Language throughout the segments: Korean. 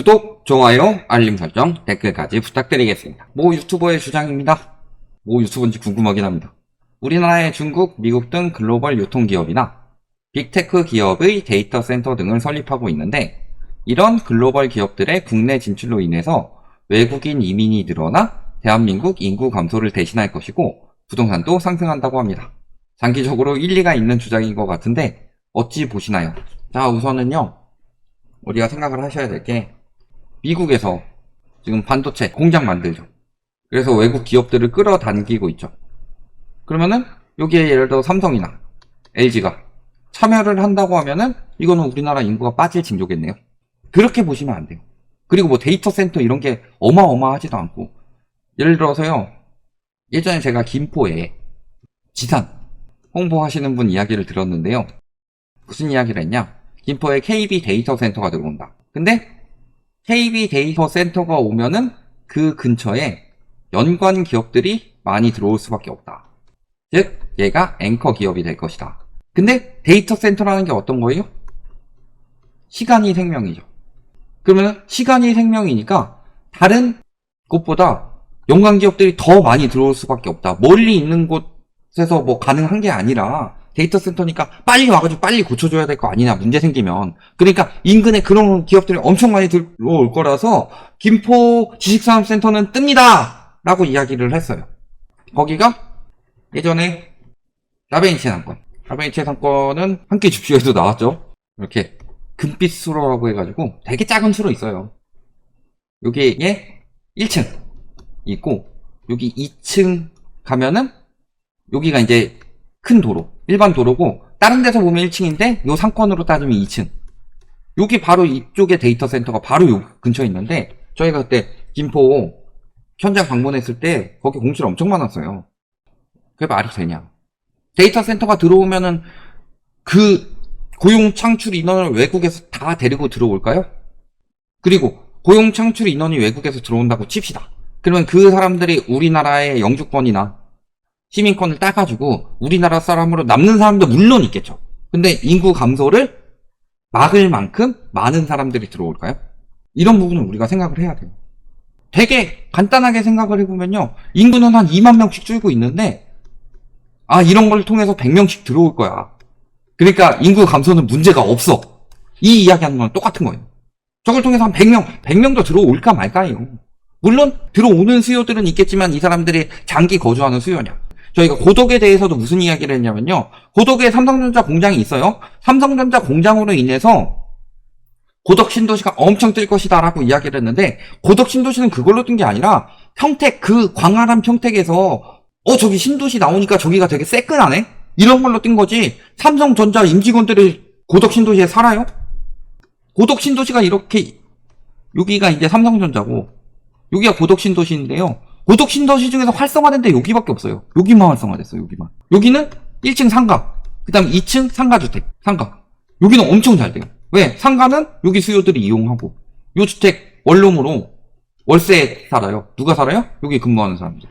구독, 좋아요, 알림 설정, 댓글까지 부탁드리겠습니다. 모 유튜버의 주장입니다. 모 유튜버인지 궁금하긴 합니다. 우리나라의 중국, 미국 등 글로벌 유통기업이나 빅테크 기업의 데이터 센터 등을 설립하고 있는데, 이런 글로벌 기업들의 국내 진출로 인해서 외국인 이민이 늘어나 대한민국 인구 감소를 대신할 것이고 부동산도 상승한다고 합니다. 장기적으로 일리가 있는 주장인 것 같은데 어찌 보시나요? 자, 우선은요, 우리가 생각을 하셔야 될 게, 미국에서 지금 반도체 공장 만들죠. 그래서 외국 기업들을 끌어당기고 있죠. 그러면은 여기에 예를 들어 삼성이나 LG가 참여를 한다고 하면은 이거는 우리나라 인구가 빠질 징조겠네요. 그렇게 보시면 안 돼요. 그리고 뭐 데이터 센터 이런 게 어마어마하지도 않고, 예를 들어서요, 예전에 제가 김포에 지산 홍보하시는 분 이야기를 들었는데요. 무슨 이야기를 했냐? 김포에 KB 데이터 센터가 들어온다. 근데 KB 데이터 센터가 오면은 그 근처에 연관 기업들이 많이 들어올 수밖에 없다. 즉, 얘가 앵커 기업이 될 것이다. 근데 데이터 센터라는 게 어떤 거예요? 시간이 생명이죠. 그러면 시간이 생명이니까 다른 곳보다 연관 기업들이 더 많이 들어올 수밖에 없다. 멀리 있는 곳에서 뭐 가능한 게 아니라 데이터 센터니까 빨리 와가지고 빨리 고쳐줘야 될 거 아니냐, 문제 생기면. 그러니까 인근에 그런 기업들이 엄청 많이 들어올 거라서 김포 지식산업센터는 뜹니다! 라고 이야기를 했어요. 거기가 예전에 라베인치 상권은 함께 줍쇼에도 나왔죠. 이렇게 금빛 수로라고 해가지고 되게 작은 수로 있어요. 여기에 1층 있고, 여기 2층 가면은 여기가 이제 큰 도로, 일반 도로고, 다른 데서 보면 1층인데 요 상권으로 따지면 2층. 여기 바로 이쪽에 데이터 센터가 바로 요 근처에 있는데, 저희가 그때 김포 현장 방문했을 때 거기 공실 엄청 많았어요. 그게 말이 되냐? 데이터 센터가 들어오면은 그 고용 창출 인원을 외국에서 다 데리고 들어올까요? 그리고 고용 창출 인원이 외국에서 들어온다고 칩시다. 그러면 그 사람들이 우리나라의 영주권이나 시민권을 따가지고 우리나라 사람으로 남는 사람도 물론 있겠죠. 근데 인구 감소를 막을 만큼 많은 사람들이 들어올까요? 이런 부분은 우리가 생각을 해야 돼요. 되게 간단하게 생각을 해보면요, 인구는 한 2만 명씩 줄고 있는데, 이런 걸 통해서 100명씩 들어올 거야. 그러니까 인구 감소는 문제가 없어. 이 이야기하는 건 똑같은 거예요. 저걸 통해서 한 100명도 들어올까 말까예요. 물론 들어오는 수요들은 있겠지만 이 사람들이 장기 거주하는 수요냐. 저희가 고덕에 대해서도 무슨 이야기를 했냐면요, 고덕에 삼성전자 공장이 있어요. 삼성전자 공장으로 인해서 고덕 신도시가 엄청 뜰 것이다 라고 이야기를 했는데, 고덕 신도시는 그걸로 뜬 게 아니라 평택, 그 광활한 평택에서 저기 신도시 나오니까 저기가 되게 새끈하네? 이런 걸로 뜬 거지. 삼성전자 임직원들이 고덕 신도시에 살아요? 고덕 신도시가 이렇게, 여기가 이제 삼성전자고 여기가 고덕 신도시인데요, 고덕 신도시 중에서 활성화된 데 여기밖에 없어요. 여기만 활성화됐어요. 여기만. 여기는 1층 상가, 그 다음 2층 상가주택, 상가. 여기는 엄청 잘 돼요. 왜? 상가는 여기 수요들이 이용하고, 요 주택 원룸으로 월세에 살아요. 누가 살아요? 여기 근무하는 사람들.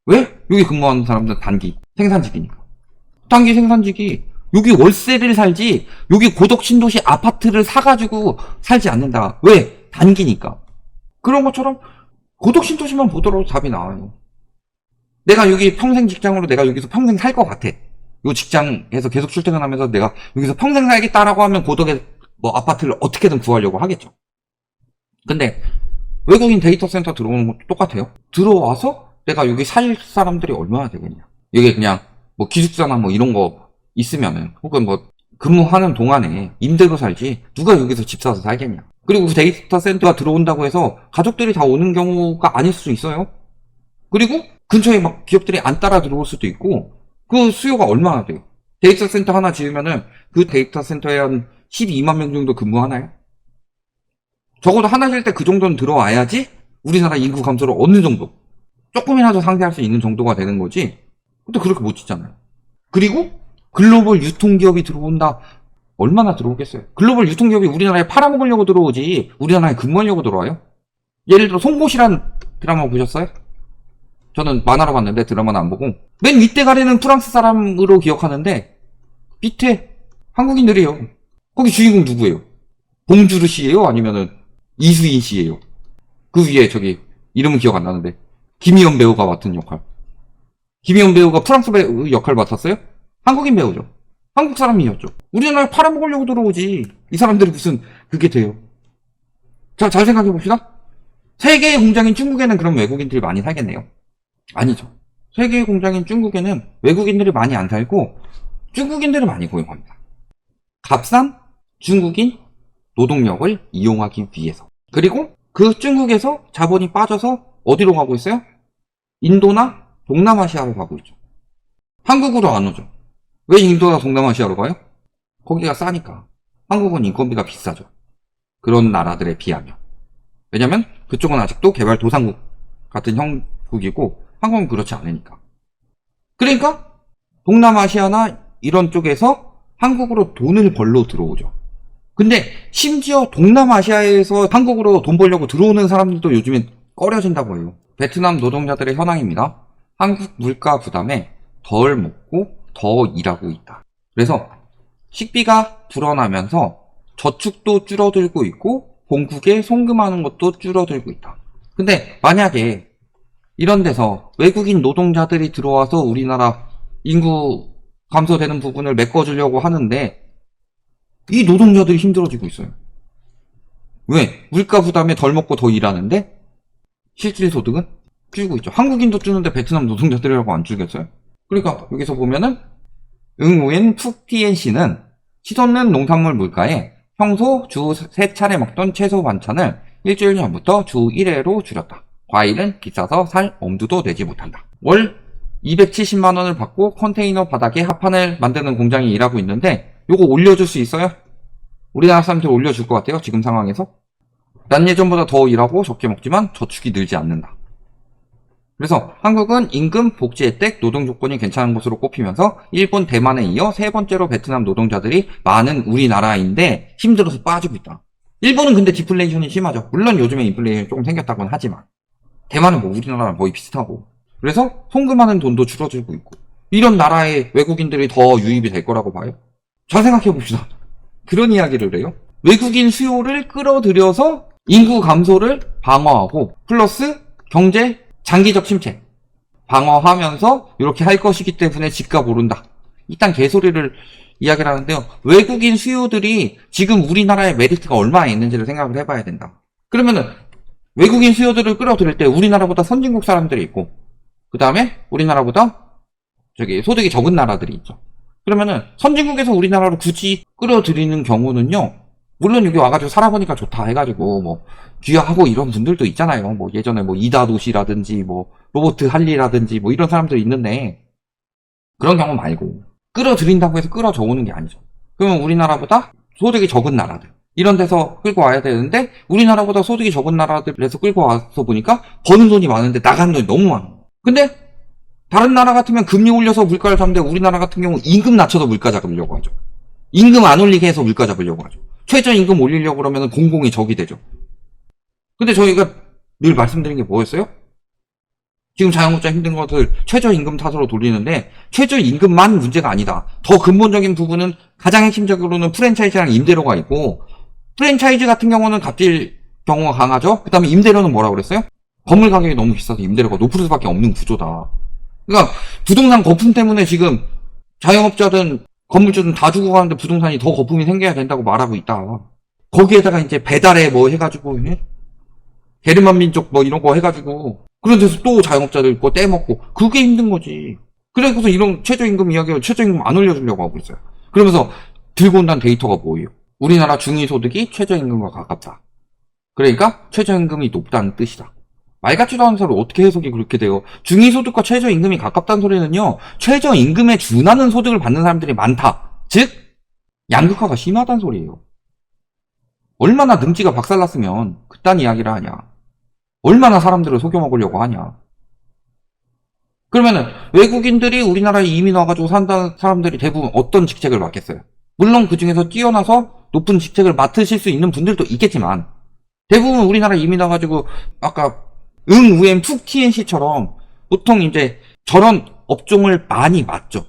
왜? 여기 근무하는 사람들은 단기 생산직이니까. 단기 생산직이 여기 월세를 살지 여기 고덕 신도시 아파트를 사가지고 살지 않는다. 왜? 단기니까. 그런 것처럼 고덕 신도시만 보더라도 답이 나와요. 내가 여기 평생 직장으로 내가 여기서 평생 살 것 같아. 요 직장에서 계속 출퇴근하면서 내가 여기서 평생 살겠다라고 하면 고덕에 뭐 아파트를 어떻게든 구하려고 하겠죠. 근데 외국인 데이터 센터 들어오는 것도 똑같아요. 들어와서 내가 여기 살 사람들이 얼마나 되겠냐. 여기 그냥 뭐 기숙사나 뭐 이런 거 있으면은, 혹은 뭐 근무하는 동안에 임대로 살지 누가 여기서 집 사서 살겠냐. 그리고 그 데이터 센터가 들어온다고 해서 가족들이 다 오는 경우가 아닐 수 있어요. 그리고 근처에 막 기업들이 안 따라 들어올 수도 있고, 그 수요가 얼마나 돼요. 데이터 센터 하나 지으면은 그 데이터 센터에 한 12만 명 정도 근무하나요? 적어도 하나 질 때 그 정도는 들어와야지 우리나라 인구 감소를 어느 정도 조금이라도 상쇄할 수 있는 정도가 되는 거지. 근데 그렇게 못 짓잖아요. 그리고 글로벌 유통기업이 들어온다. 얼마나 들어오겠어요? 글로벌 유통기업이 우리나라에 팔아먹으려고 들어오지 우리나라에 근무하려고 들어와요? 예를 들어 송곳이란 드라마 보셨어요? 저는 만화로 봤는데 드라마는 안 보고, 맨 윗대 가리는 프랑스 사람으로 기억하는데 밑에 한국인들이에요. 거기 주인공 누구예요? 봉주르 씨예요? 아니면은 이수인 씨예요. 그 위에 저기 이름은 기억 안 나는데 김희연 배우가 맡은 역할. 김희연 배우가 프랑스 배우 역할 맡았어요? 한국인 배우죠. 한국 사람이었죠. 우리나라에 팔아먹으려고 들어오지. 이 사람들이 무슨 그게 돼요. 자, 잘 생각해 봅시다. 세계의 공장인 중국에는 그럼 외국인들이 많이 살겠네요? 아니죠. 세계의 공장인 중국에는 외국인들이 많이 안 살고 중국인들을 많이 고용합니다. 값싼 중국인 노동력을 이용하기 위해서. 그리고 그 중국에서 자본이 빠져서 어디로 가고 있어요? 인도나 동남아시아로 가고 있죠. 한국으로 안 오죠. 왜 인도나 동남아시아로 가요? 거기가 싸니까. 한국은 인건비가 비싸죠. 그런 나라들에 비하면. 왜냐면 그쪽은 아직도 개발도상국 같은 형국이고 한국은 그렇지 않으니까. 그러니까 동남아시아나 이런 쪽에서 한국으로 돈을 벌러 들어오죠. 근데 심지어 동남아시아에서 한국으로 돈 벌려고 들어오는 사람들도 요즘엔 꺼려진다고 해요. 베트남 노동자들의 현황입니다. 한국 물가 부담에 덜 먹고 더 일하고 있다. 그래서 식비가 불어나면서 저축도 줄어들고 있고 본국에 송금하는 것도 줄어들고 있다. 근데 만약에 이런 데서 외국인 노동자들이 들어와서 우리나라 인구 감소되는 부분을 메꿔주려고 하는데 이 노동자들이 힘들어지고 있어요. 왜? 물가 부담에 덜 먹고 더 일하는데 실질 소득은 줄고 있죠. 한국인도 주는데 베트남 노동자들이라고 안 줄겠어요? 그러니까 여기서 보면은 응우엔 푹티엔씨는 치솟는 농산물 물가에 평소 주 3차례 먹던 채소 반찬을 일주일 전부터 주 1회로 줄였다. 과일은 비싸서 살 엄두도 내지 못한다. 월 270만원을 받고 컨테이너 바닥에 합판을 만드는 공장이 일하고 있는데 요거 올려줄 수 있어요? 우리나라 사람들 올려줄 것 같아요? 지금 상황에서? 난 예전보다 더 일하고 적게 먹지만 저축이 늘지 않는다. 그래서 한국은 임금, 복지 혜택, 노동 조건이 괜찮은 곳으로 꼽히면서 일본, 대만에 이어 세 번째로 베트남 노동자들이 많은 우리나라인데 힘들어서 빠지고 있다. 일본은 근데 디플레이션이 심하죠. 물론 요즘에 인플레이션이 조금 생겼다고는 하지만 대만은 뭐 우리나라랑 거의 비슷하고 그래서 송금하는 돈도 줄어들고 있고 이런 나라에 외국인들이 더 유입이 될 거라고 봐요. 잘 생각해 봅시다. 그런 이야기를 해요. 외국인 수요를 끌어들여서 인구 감소를 방어하고 플러스 경제 장기적 침체 방어하면서 이렇게 할 것이기 때문에 집값 오른다. 일단 개소리를 이야기를 하는데요. 외국인 수요들이 지금 우리나라의 메리트가 얼마나 있는지를 생각을 해봐야 된다. 그러면은 외국인 수요들을 끌어들일 때 우리나라보다 선진국 사람들이 있고 그 다음에 우리나라보다 저기 소득이 적은 나라들이 있죠. 그러면은 선진국에서 우리나라로 굳이 끌어들이는 경우는요. 물론 여기 와가지고 살아보니까 좋다 해가지고 뭐 귀화하고 이런 분들도 있잖아요. 뭐 예전에 뭐 이다도시라든지 뭐 로버트 할리라든지 뭐 이런 사람들이 있는데 그런 경우 말고 끌어들인다고 해서 끌어져 오는 게 아니죠. 그러면 우리나라보다 소득이 적은 나라들 이런 데서 끌고 와야 되는데 우리나라보다 소득이 적은 나라들에서 끌고 와서 보니까 버는 돈이 많은데 나가는 돈이 너무 많아. 근데 다른 나라 같으면 금리 올려서 물가를 잡는데 우리나라 같은 경우 임금 낮춰서 물가 잡으려고 하죠. 임금 안 올리게 해서 물가 잡으려고 하죠. 최저임금 올리려고 그러면 공공의 적이 되죠. 근데 저희가 늘 말씀드린 게 뭐였어요? 지금 자영업자 힘든 것을 최저임금 탓으로 돌리는데 최저임금만 문제가 아니다. 더 근본적인 부분은 가장 핵심적으로는 프랜차이즈랑 임대료가 있고 프랜차이즈 같은 경우는 갑질 경우가 강하죠. 그 다음에 임대료는 뭐라고 그랬어요? 건물 가격이 너무 비싸서 임대료가 높을 수밖에 없는 구조다. 그러니까 부동산 거품 때문에 지금 자영업자든 건물주든 다 죽어가는데 부동산이 더 거품이 생겨야 된다고 말하고 있다. 거기에다가 이제 배달에 뭐 해가지고 게르만 민족 뭐 이런 거 해가지고 그런 데서 또 자영업자들 거 떼먹고 그게 힘든 거지. 그래서 이런 최저임금 이야기가 최저임금 안 올려주려고 하고 있어요. 그러면서 들고 온다는 데이터가 뭐예요? 우리나라 중위소득이 최저임금과 가깝다. 그러니까 최저임금이 높다는 뜻이다. 말 같지도 않은 소리 어떻게 해석이 그렇게 돼요? 중위소득과 최저임금이 가깝다는 소리는요. 최저임금에 준하는 소득을 받는 사람들이 많다. 즉 양극화가 심하다는 소리예요. 얼마나 능지가 박살났으면 그딴 이야기를 하냐. 얼마나 사람들을 속여먹으려고 하냐. 그러면은 외국인들이 우리나라에 이민 와가지고 산다는 사람들이 대부분 어떤 직책을 맡겠어요? 물론 그 중에서 뛰어나서 높은 직책을 맡으실 수 있는 분들도 있겠지만 대부분 우리나라 이민 와가지고 아까 우엔 푹 TNC처럼 보통 이제 저런 업종을 많이 맡죠.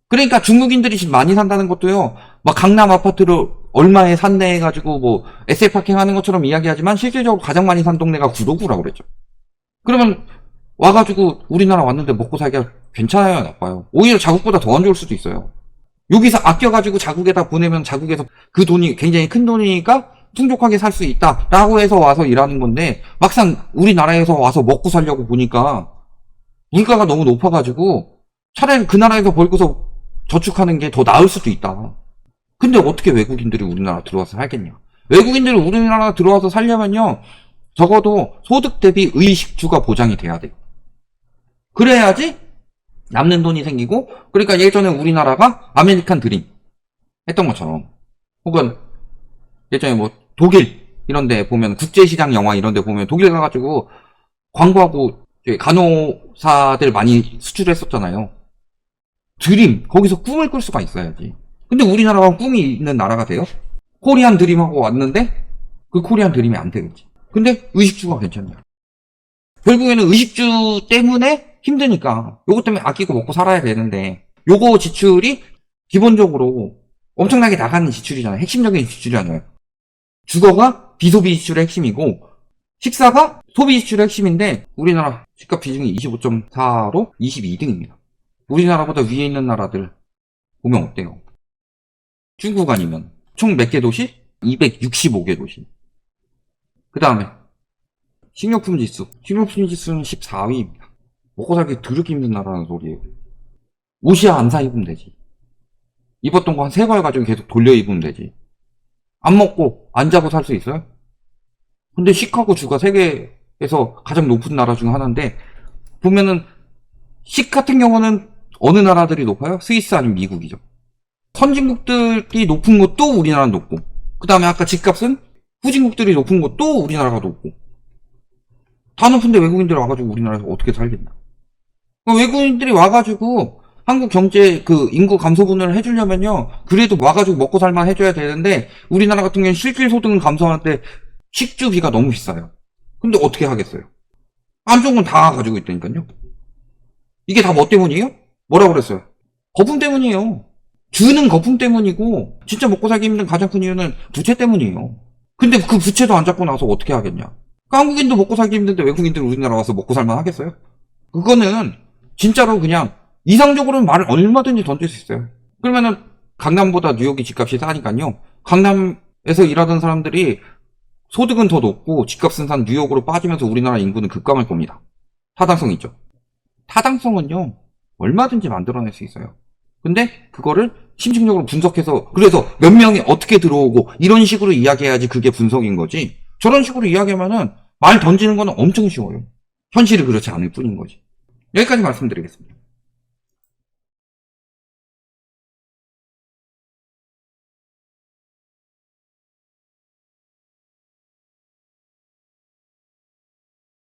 그러니까 중국인들이 집 많이 산다는 것도요, 막 강남 아파트를 얼마에 샀네 해가지고 뭐 SF 파킹 하는 것처럼 이야기하지만 실질적으로 가장 많이 산 동네가 구로구라고 그랬죠. 그러면 와가지고 우리나라 왔는데 먹고 살기가 괜찮아요, 나빠요? 오히려 자국보다 더 안 좋을 수도 있어요. 여기서 아껴가지고 자국에다 보내면 자국에서 그 돈이 굉장히 큰 돈이니까 풍족하게 살 수 있다라고 해서 와서 일하는 건데, 막상 우리나라에서 와서 먹고 살려고 보니까 물가가 너무 높아가지고 차라리 그 나라에서 벌고서 저축하는 게 더 나을 수도 있다. 근데 어떻게 외국인들이 우리나라 들어와서 살겠냐? 외국인들이 우리나라 들어와서 살려면요, 적어도 소득 대비 의식주가 보장이 돼야 돼요. 그래야지 남는 돈이 생기고, 그러니까 예전에 우리나라가 아메리칸 드림 했던 것처럼, 혹은 예전에 뭐 독일 이런 데 보면, 국제시장 영화 이런 데 보면 독일 가가지고 광고하고 간호사들 많이 수출했었잖아요. 드림, 거기서 꿈을 꿀 수가 있어야지. 근데 우리나라가 꿈이 있는 나라가 돼요? 코리안 드림하고 왔는데 그 코리안 드림이 안 되겠지. 근데 의식주가 괜찮냐. 결국에는 의식주 때문에 힘드니까 요거 때문에 아끼고 먹고 살아야 되는데, 요거 지출이 기본적으로 엄청나게 나가는 지출이잖아요. 핵심적인 지출이잖아요. 주거가 비소비 지출의 핵심이고 식사가 소비 지출의 핵심인데, 우리나라 집값 비중이 25.4로 22등입니다. 우리나라보다 위에 있는 나라들 보면 어때요? 중국 아니면 총 몇 개 도시? 265개 도시. 그 다음에 식료품 지수. 식료품 지수는 14위입니다. 먹고 살기 더럽게 힘든 나라는 소리예요. 옷이야 안 사 입으면 되지. 입었던 거 한 3벌 가지고 계속 돌려 입으면 되지. 안 먹고 안 자고 살 수 있어요? 근데 시카고 주가 세계에서 가장 높은 나라 중 하나인데, 보면은 식 같은 경우는 어느 나라들이 높아요? 스위스 아니면 미국이죠. 선진국들이 높은 것도 우리나라는 높고, 그 다음에 아까 집값은 후진국들이 높은 것도 우리나라가 높고. 다 높은데 외국인들이 와가지고 우리나라에서 어떻게 살겠나. 외국인들이 와가지고 한국 경제 그 인구 감소분을 해주려면요, 그래도 와가지고 먹고 살만 해줘야 되는데, 우리나라 같은 경우는 실질 소득은 감소하는데 식주비가 너무 비싸요. 근데 어떻게 하겠어요? 안 좋은 건 다 가지고 있다니까요. 이게 다 뭐 때문이에요? 뭐라고 그랬어요? 거품 때문이에요. 주는 거품 때문이고, 진짜 먹고 살기 힘든 가장 큰 이유는 부채 때문이에요. 근데 그 부채도 안 잡고 나서 어떻게 하겠냐? 한국인도 먹고 살기 힘든데 외국인들 우리나라 와서 먹고 살만 하겠어요? 그거는 진짜로 그냥 이상적으로는 말을 얼마든지 던질 수 있어요. 그러면은 강남보다 뉴욕이 집값이 싸니까요, 강남에서 일하던 사람들이 소득은 더 높고 집값은 산 뉴욕으로 빠지면서 우리나라 인구는 급감할 겁니다. 타당성이 있죠. 타당성은요, 얼마든지 만들어낼 수 있어요. 근데 그거를 심층적으로 분석해서, 그래서 몇 명이 어떻게 들어오고 이런 식으로 이야기해야지 그게 분석인 거지, 저런 식으로 이야기하면은 말 던지는 거는 엄청 쉬워요. 현실이 그렇지 않을 뿐인 거지. 여기까지 말씀드리겠습니다.